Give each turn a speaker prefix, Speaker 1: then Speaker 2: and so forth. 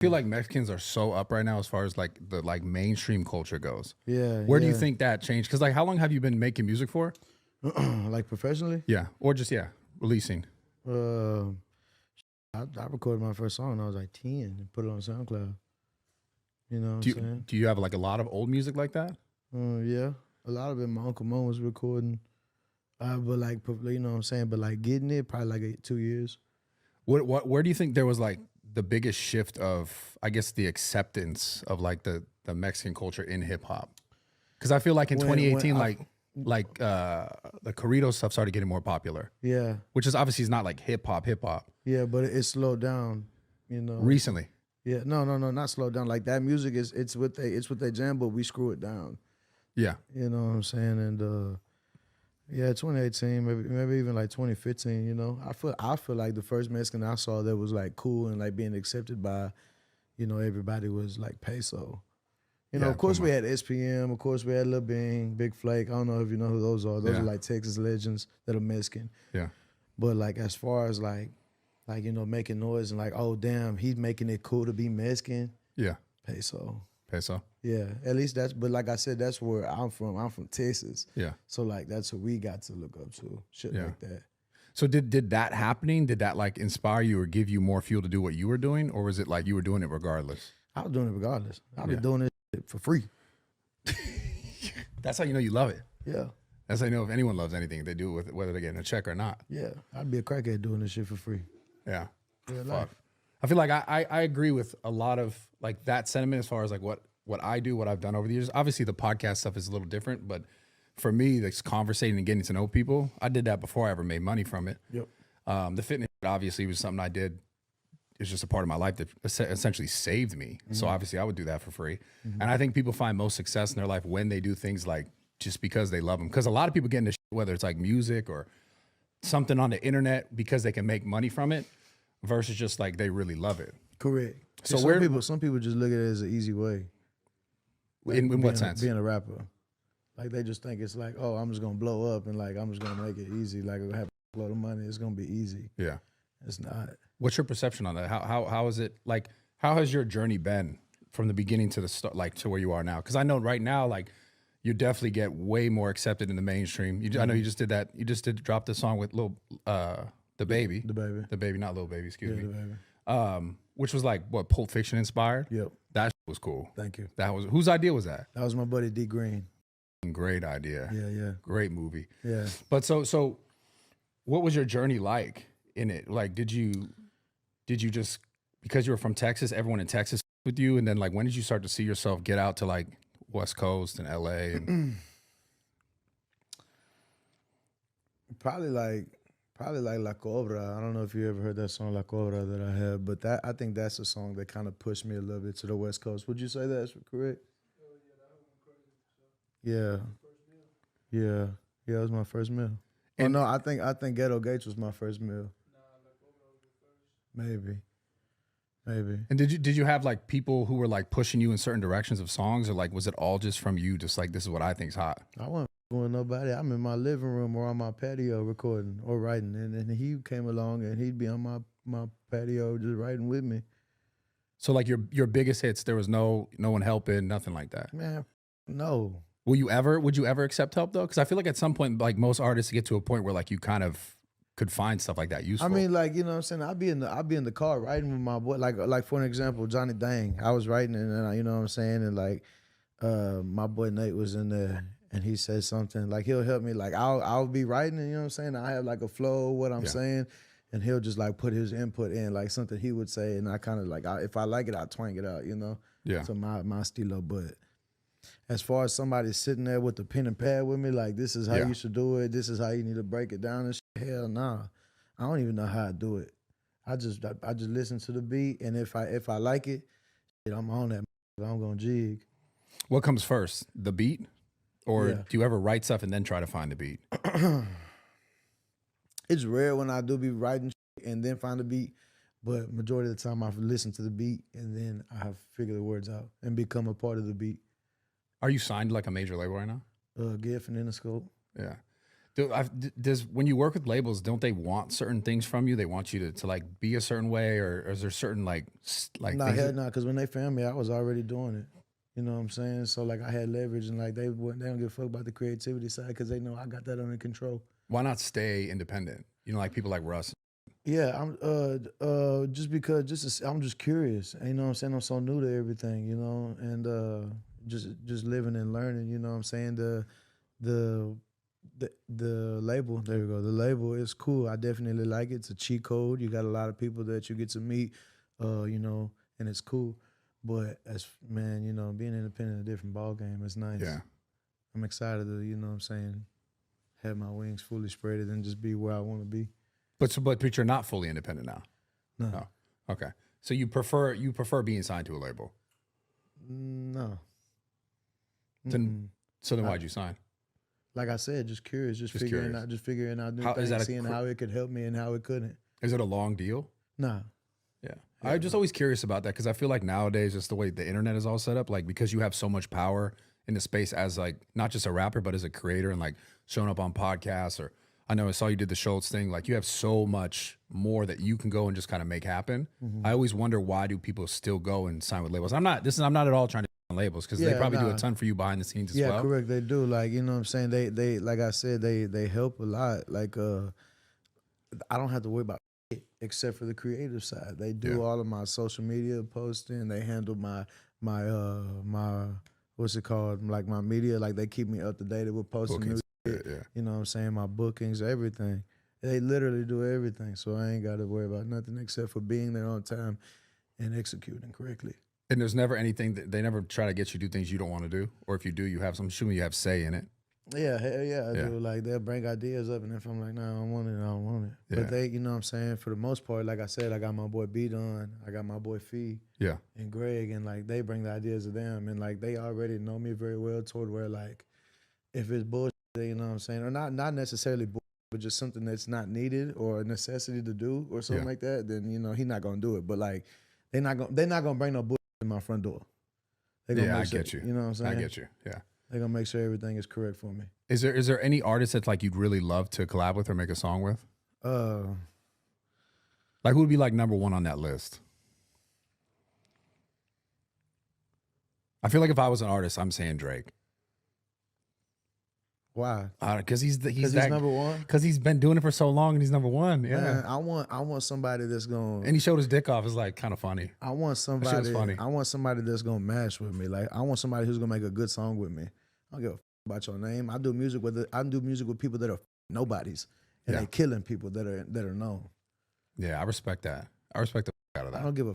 Speaker 1: feel like Mexicans are so up right now as far as like the like mainstream culture goes.
Speaker 2: Yeah,
Speaker 1: Where do you
Speaker 2: yeah.
Speaker 1: think that changed? Because like, how long have you been making music for?
Speaker 2: Like professionally,
Speaker 1: Yeah, or just releasing.
Speaker 2: uh, I recorded my first song when I was like 10 and put it on SoundCloud. You know what I'm
Speaker 1: Do you
Speaker 2: saying?
Speaker 1: do you have like a lot of old music like that?
Speaker 2: Yeah, a lot of it my Uncle Mo was recording. But like, you know what I'm saying? But like getting it probably like 2 years.
Speaker 1: Where do you think there was like the biggest shift of, I guess, the acceptance of like the Mexican culture in hip hop? Because I feel like in
Speaker 2: When
Speaker 1: 2018,
Speaker 2: I,
Speaker 1: like the corrido stuff started getting more popular,
Speaker 2: yeah,
Speaker 1: which is obviously is not like hip hop
Speaker 2: yeah, but it slowed down. You know,
Speaker 1: recently.
Speaker 2: yeah, no, not slowed down. Like that music is it's what they jam, but we screw it down.
Speaker 1: Yeah,
Speaker 2: You know what I'm saying? And yeah, 2018, maybe even like 2015. You know, I feel like the first Mexican I saw that was like cool and like being accepted by, everybody was like Peso.
Speaker 1: yeah,
Speaker 2: Of course
Speaker 1: Puma.
Speaker 2: we had SPM, of course we had Lil Bing, Big Flake. I don't know if you know who those are. Those
Speaker 1: Yeah,
Speaker 2: are like Texas legends that are Mexican.
Speaker 1: yeah,
Speaker 2: But like as far as making noise and like, oh damn, he's making it cool to be Mexican.
Speaker 1: yeah.
Speaker 2: Peso.
Speaker 1: Peso.
Speaker 2: Yeah, at least but like I said, that's where I'm from. I'm from Texas.
Speaker 1: Yeah,
Speaker 2: So like that's what we got to look up to. Shit
Speaker 1: yeah.
Speaker 2: like that.
Speaker 1: So did that happening? Did that like inspire you or give you more fuel to do what you were doing, or was it like you were doing it regardless?
Speaker 2: I was doing it regardless. I was
Speaker 1: Yeah.
Speaker 2: doing this shit for free.
Speaker 1: That's how you know you love it.
Speaker 2: Yeah.
Speaker 1: That's how you know if anyone loves anything, they do it with whether they're getting a check or not.
Speaker 2: Yeah. I'd be a crackhead doing this shit for free.
Speaker 1: Yeah.
Speaker 2: Real
Speaker 1: Fuck.
Speaker 2: life.
Speaker 1: I feel like I agree with a lot of like that sentiment as far as like what I do, what I've done over the years. Obviously the podcast stuff is a little different, but for me, it's conversating and getting to know people. I did that before I ever made money from it.
Speaker 2: Yep.
Speaker 1: The fitness obviously was something I did. It's just a part of my life that essentially saved me. So obviously I would do that for free. And I think people find most success in their life when they do things like just because they love them. Because a lot of people get into shit, whether it's like music or something on the internet because they can make money from it versus just like they really love it.
Speaker 2: Correct.
Speaker 1: So
Speaker 2: some people just look at it as an easy way.
Speaker 1: In what sense?
Speaker 2: Being a rapper. Like they just think it's like, oh, I'm just gonna blow up and like I'm just gonna make it easy. Like I have a lot of money, it's gonna be easy.
Speaker 1: Yeah.
Speaker 2: It's not.
Speaker 1: What's your perception on that? How is it like? How has your journey been from the beginning to the start, like to where you are now? Because I know right now, like you definitely get way more accepted in the mainstream. I know you just did that. You just did drop the song with the baby,
Speaker 2: The baby.
Speaker 1: not Lil Baby, excuse
Speaker 2: Yeah,
Speaker 1: me.
Speaker 2: the baby.
Speaker 1: Which was like what Pulp Fiction inspired.
Speaker 2: Yep.
Speaker 1: That was cool.
Speaker 2: Thank you.
Speaker 1: That was whose idea was that?
Speaker 2: That was my buddy D Green.
Speaker 1: Great idea.
Speaker 2: Yeah.
Speaker 1: Great movie.
Speaker 2: Yeah.
Speaker 1: But so what was your journey like in it? Like, did you just, because you were from Texas, everyone in Texas with you? And then like, when did you start to see yourself get out to like West Coast and LA? And
Speaker 2: Probably like La Cobra. I don't know if you ever heard that song La Cobra that I have, but I think that's a song that kind of pushed me a little bit to the West Coast. Would you say that's correct? Yeah. Yeah. Yeah, it was my first meal.
Speaker 1: And-
Speaker 2: No, I think Ghetto Gates was my first meal. Maybe.
Speaker 1: and did you have like people who were like pushing you in certain directions of songs, or like was it all just from you, just like this is what I think's hot?
Speaker 2: I wasn't with nobody. I'm in my living room or on my patio recording or writing, and then he came along and he'd be on my patio just writing with me.
Speaker 1: So like your biggest hits, there was no one helping, nothing like that.
Speaker 2: Man, no.
Speaker 1: Would you ever accept help though? Because I feel like at some point, like most artists get to a point where like you kind of could find stuff like that useful.
Speaker 2: I mean, like, you know what I'm saying? I'd be in the car writing with my boy. Like for an example, Johnny Dang. I was writing and then, you know what I'm saying? And like, my boy Nate was in there and he said something. Like he'll help me. Like I'll be writing and you know what I'm saying? I have like a flow, what I'm saying. And he'll just like put his input in, like something he would say. And I kind of like, if I like it, I'll twang it out, you know?
Speaker 1: Yeah.
Speaker 2: So my stilo. But as far as somebody sitting there with the pen and pad with me, like this is how you should do it. This is how you need to break it down and shit. Hell nah. I don't even know how to do it. I just listen to the beat, and if I like it, shit, I'm on that. I'm gonna jig.
Speaker 1: What comes first, the beat, or
Speaker 2: Yeah.
Speaker 1: do you ever write stuff and then try to find the beat?
Speaker 2: It's rare when I do be writing shit and then find the beat, but majority of the time I listen to the beat and then I have figure the words out and become a part of the beat.
Speaker 1: Are you signed to like a major label right now?
Speaker 2: Gift and Interscope.
Speaker 1: Yeah. Does when you work with labels, don't they want certain things from you? They want you to like be a certain way, or is there certain like
Speaker 2: Nah,
Speaker 1: things?
Speaker 2: hell nah, because when they found me, I was already doing it. You know what I'm saying? So like I had leverage, and like they don't give a fuck about the creativity side because they know I got that under control.
Speaker 1: Why not stay independent? You know, like people like Russ.
Speaker 2: Yeah, I'm just because I'm just curious. You know what I'm saying? I'm so new to everything, you know, and just living and learning, you know what I'm saying? The the label, there we go. The label is cool. I definitely like it. It's a cheat code. You got a lot of people that you get to meet, you know, and it's cool. But as man, you know, being independent, a different ball game. It's nice.
Speaker 1: Yeah.
Speaker 2: I'm excited to, you know what I'm saying, have my wings fully spread and just be where I want to be.
Speaker 1: But you're not fully independent now.
Speaker 2: No.
Speaker 1: No. Okay. So you prefer being signed to a label.
Speaker 2: No.
Speaker 1: Then so then why'd you sign?
Speaker 2: Like I said, just curious, just
Speaker 1: curious.
Speaker 2: figuring out new
Speaker 1: How- is
Speaker 2: things,
Speaker 1: that a
Speaker 2: seeing how it could help me and how it couldn't.
Speaker 1: Is it a long deal?
Speaker 2: Nah.
Speaker 1: Yeah. I'm just always curious about that because I feel like nowadays, just the way the internet is all set up, like because you have so much power in the space as like not just a rapper, but as a creator and like showing up on podcasts, or I know I saw you did the Schultz thing. Like you have so much more that you can go and just kind of make happen. I always wonder, why do people still go and sign with labels? I'm not at all trying to on labels because they
Speaker 2: Yeah,
Speaker 1: probably do
Speaker 2: nah.
Speaker 1: a ton for you behind the scenes as
Speaker 2: Yeah,
Speaker 1: well.
Speaker 2: correct. They do. Like, you know what I'm saying? They like I said, they help a lot. Like I don't have to worry about it except for the creative side. They do
Speaker 1: Yeah.
Speaker 2: all of my social media posting. They handle my what's it called? Like my media. Like they keep me up to date with posting
Speaker 1: Bookings,
Speaker 2: new
Speaker 1: yeah,
Speaker 2: shit.
Speaker 1: yeah.
Speaker 2: You know what I'm saying? My bookings, everything. They literally do everything. So I ain't got to worry about nothing except for being there on time and executing correctly.
Speaker 1: And there's never anything that they never try to get you to do things you don't want to do, or if you do, you have some. Assuming you have say in it.
Speaker 2: Yeah, hell yeah, I
Speaker 1: Yeah.
Speaker 2: do. Like they'll bring ideas up, and if I'm like, no, I don't want it, I don't want it.
Speaker 1: Yeah.
Speaker 2: But they, you know what I'm saying, for the most part, like I said, I got my boy B Don, I got my boy Fee
Speaker 1: Yeah.
Speaker 2: and Greg, and like they bring the ideas to them, and like they already know me very well toward where like if it's bullshit, you know what I'm saying, or not necessarily bullshit, but just something that's not needed or a necessity to do or something
Speaker 1: Yeah.
Speaker 2: like that, then you know he's not gonna do it. But like they're not gonna bring no bullshit in my front door. They gonna
Speaker 1: Yeah, I
Speaker 2: make sure,
Speaker 1: get you.
Speaker 2: You know what I'm saying?
Speaker 1: I get you. Yeah.
Speaker 2: They're gonna make sure everything is correct for me.
Speaker 1: Is there any artist that like you'd really love to collab with or make a song with? Like who would be like number one on that list? I feel like if I was an artist, I'm saying Drake.
Speaker 2: Why?
Speaker 1: Because he's
Speaker 2: Because he's number one.
Speaker 1: Because he's been doing it for so long and he's number one. Yeah.
Speaker 2: Man, I want somebody that's gonna.
Speaker 1: And he showed his dick off. It's like kind of funny.
Speaker 2: I want
Speaker 1: shit
Speaker 2: somebody.
Speaker 1: was funny.
Speaker 2: I want somebody that's gonna match with me. Like I want somebody who's gonna make a good song with me. I don't give a about your name. I do music with people that are nobodies, and
Speaker 1: Yeah.
Speaker 2: they killing people that are known.
Speaker 1: Yeah, I respect that. I respect the out of
Speaker 2: I
Speaker 1: that.
Speaker 2: don't give a